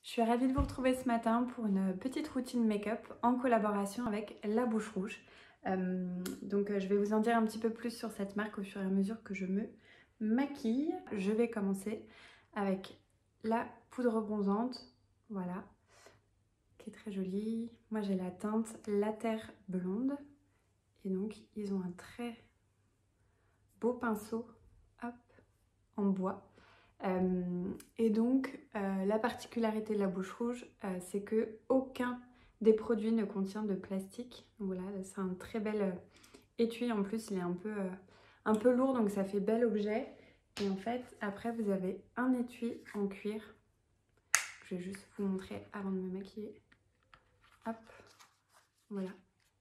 Je suis ravie de vous retrouver ce matin pour une petite routine make-up en collaboration avec La Bouche Rouge. Je vais vous en dire un petit peu plus sur cette marque au fur et à mesure que je me maquille. Je vais commencer avec la poudre bronzante, voilà, qui est très jolie. Moi j'ai la teinte La Terre Blonde et donc ils ont un très beau pinceau, hop, en bois. La particularité de La Bouche Rouge, c'est que aucun des produits ne contient de plastique. Donc voilà, c'est un très bel étui. En plus, il est un peu lourd, donc ça fait bel objet. Et en fait, après, vous avez un étui en cuir. Je vais juste vous montrer avant de me maquiller. Hop, voilà.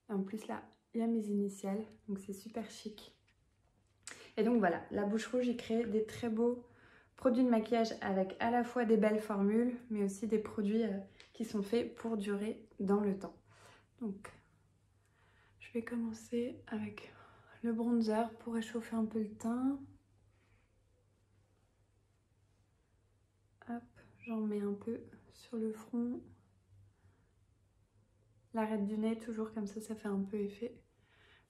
Et en plus, là, il y a mes initiales, donc c'est super chic. Et donc voilà, La Bouche Rouge, il crée des très beaux produits de maquillage avec à la fois des belles formules, mais aussi des produits qui sont faits pour durer dans le temps. Donc, je vais commencer avec le bronzer pour réchauffer un peu le teint. Hop, j'en mets un peu sur le front. L'arête du nez, toujours comme ça fait un peu effet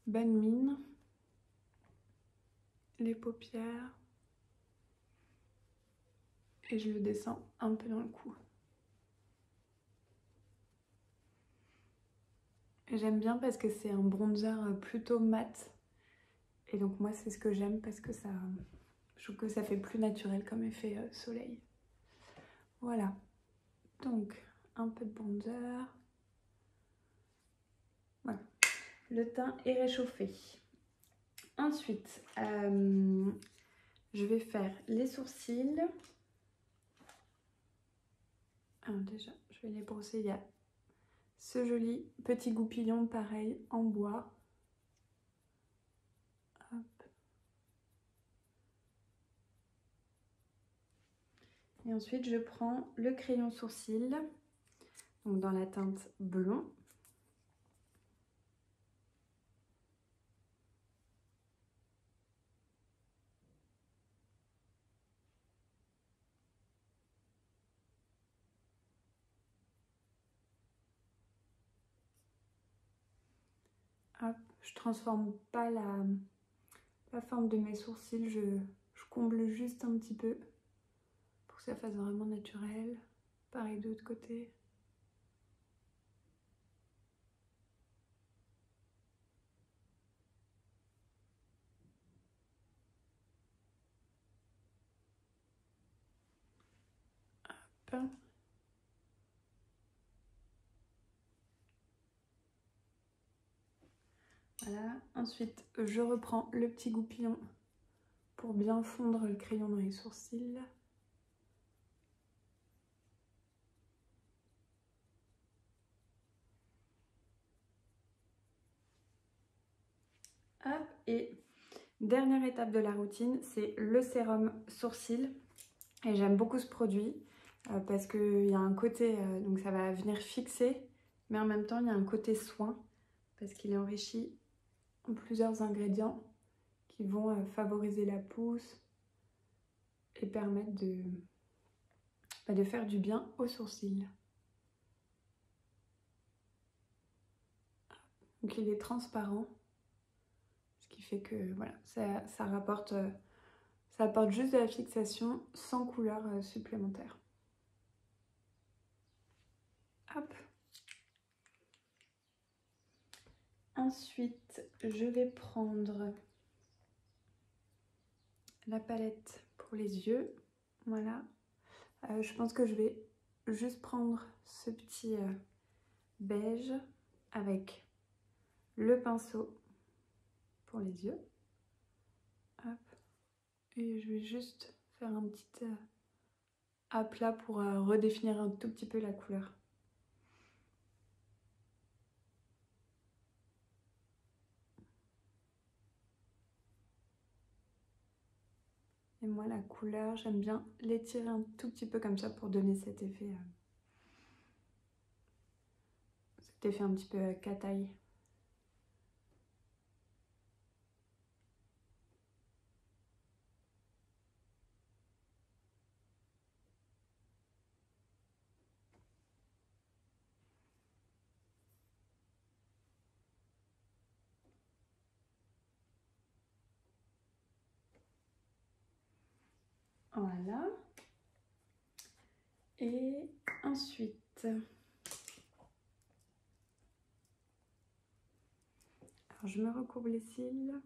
bonne mine. Les paupières. Et je le descends un peu dans le cou. J'aime bien parce que c'est un bronzer plutôt mat. Et donc moi c'est ce que j'aime parce que ça, je trouve que ça fait plus naturel comme effet soleil. Voilà. Donc un peu de bronzer. Voilà. Le teint est réchauffé. Ensuite, je vais faire les sourcils. Alors déjà, je vais les brosser. Il y a ce joli petit goupillon pareil en bois. Hop. Et ensuite, je prends le crayon sourcil, donc dans la teinte blond. Hop. Je transforme pas la forme de mes sourcils, je comble juste un petit peu pour que ça fasse vraiment naturel. Pareil de l'autre côté. Hop. Voilà. Ensuite, je reprends le petit goupillon pour bien fondre le crayon dans les sourcils. Hop. Et dernière étape de la routine, c'est le sérum sourcil. Et j'aime beaucoup ce produit parce qu'il y a un côté, donc ça va venir fixer, mais en même temps il y a un côté soin parce qu'il est enrichi en plusieurs ingrédients qui vont favoriser la pousse et permettre de faire du bien aux sourcils. Donc il est transparent, ce qui fait que voilà, ça apporte juste de la fixation sans couleur supplémentaire. Hop. Ensuite, je vais prendre la palette pour les yeux. Voilà. Je pense que je vais juste prendre ce petit beige avec le pinceau pour les yeux. Hop. Et je vais juste faire un petit aplat pour redéfinir un tout petit peu la couleur. Et moi, la couleur, j'aime bien l'étirer un tout petit peu comme ça pour donner cet effet un petit peu cataille. Voilà. Et ensuite, alors je me recourbe les cils.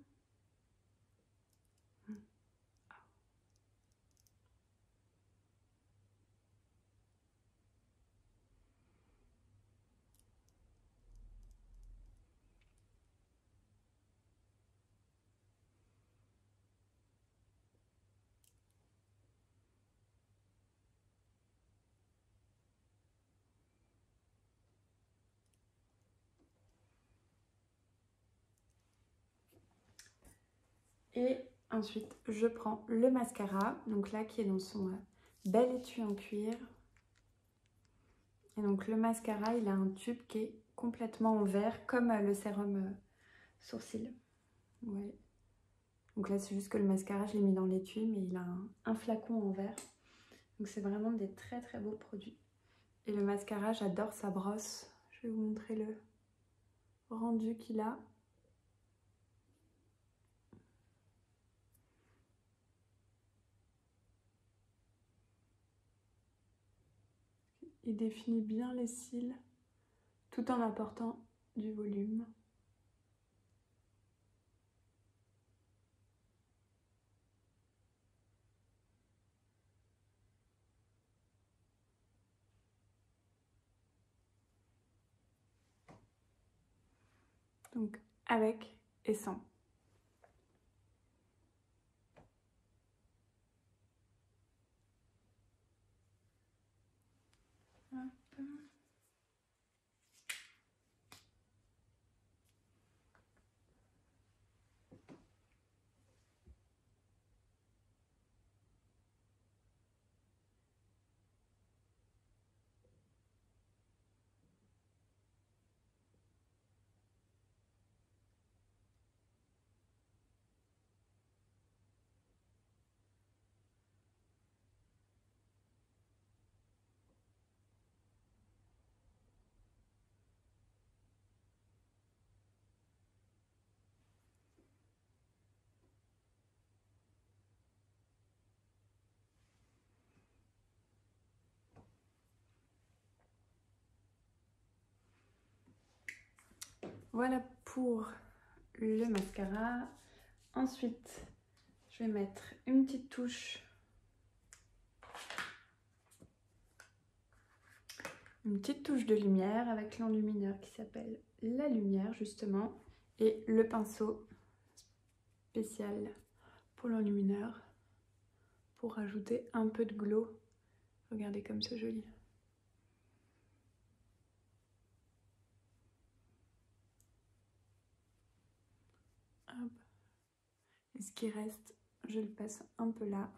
Et ensuite, je prends le mascara, donc là qui est dans son bel étui en cuir. Et donc le mascara, il a un tube qui est complètement en verre, comme le sérum sourcil. Ouais. Donc là, c'est juste que le mascara, je l'ai mis dans l'étui, mais il a un flacon en verre. Donc c'est vraiment des très très beaux produits. Et le mascara, j'adore sa brosse. Je vais vous montrer le rendu qu'il a. Il définit bien les cils tout en apportant du volume. Donc avec et sans. Hop. Voilà pour le mascara. Ensuite, je vais mettre une petite touche. Une petite touche de lumière avec l'enlumineur qui s'appelle la lumière justement. Et le pinceau spécial pour l'enlumineur pour rajouter un peu de glow. Regardez comme c'est joli. Hop. Et ce qui reste, je le passe un peu là.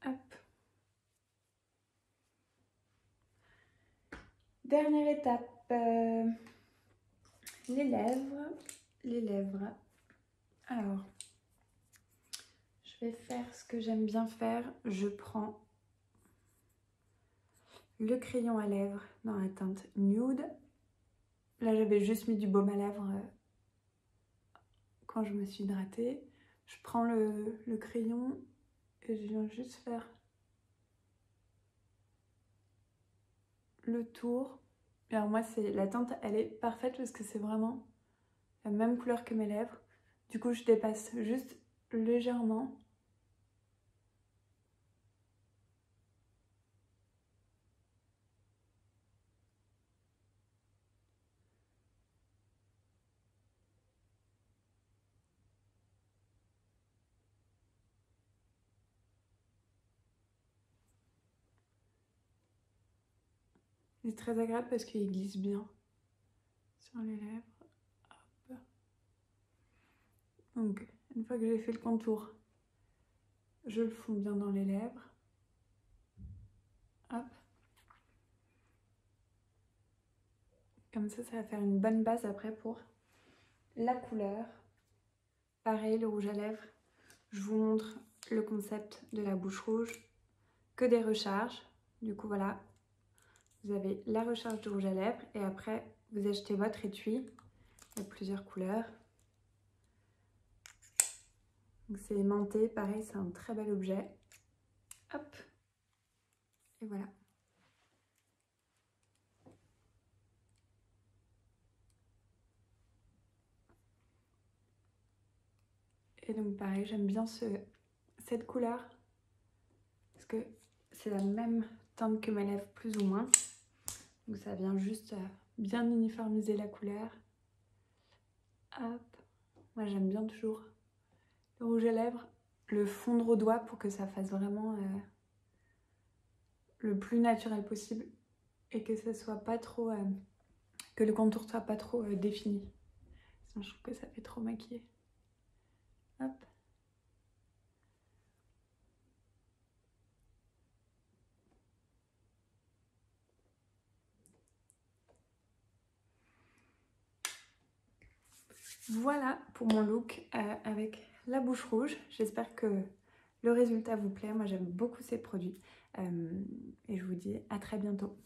Hop. Dernière étape, les lèvres. Les lèvres. Alors, je vais faire ce que j'aime bien faire. Je prends le crayon à lèvres dans la teinte nude. Là, j'avais juste mis du baume à lèvres quand je me suis hydratée. Je prends le crayon et je viens juste faire le tour. Et alors moi, la teinte, elle est parfaite parce que c'est vraiment la même couleur que mes lèvres. Du coup, je dépasse juste légèrement. C'est très agréable parce qu'il glisse bien sur les lèvres. Hop. Donc, une fois que j'ai fait le contour, je le fonds bien dans les lèvres. Hop. Comme ça va faire une bonne base après pour la couleur. Pareil, le rouge à lèvres. Je vous montre le concept de la bouche rouge. Que des recharges. Du coup, voilà. vous avez la recharge de rouge à lèvres et après vous achetez votre étui. Il y a plusieurs couleurs. Donc c'est aimanté, pareil, c'est un très bel objet. Hop. Et voilà. Et donc pareil, j'aime bien cette couleur parce que c'est la même teinte que mes lèvres plus ou moins. Donc ça vient juste bien uniformiser la couleur. Hop. Moi j'aime bien toujours le rouge à lèvres, le fondre au doigt pour que ça fasse vraiment le plus naturel possible et que ça soit pas trop, que le contour soit pas trop défini. Sinon je trouve que ça fait trop maquillé. Hop. Voilà pour mon look avec la bouche rouge. J'espère que le résultat vous plaît. Moi j'aime beaucoup ces produits et je vous dis à très bientôt.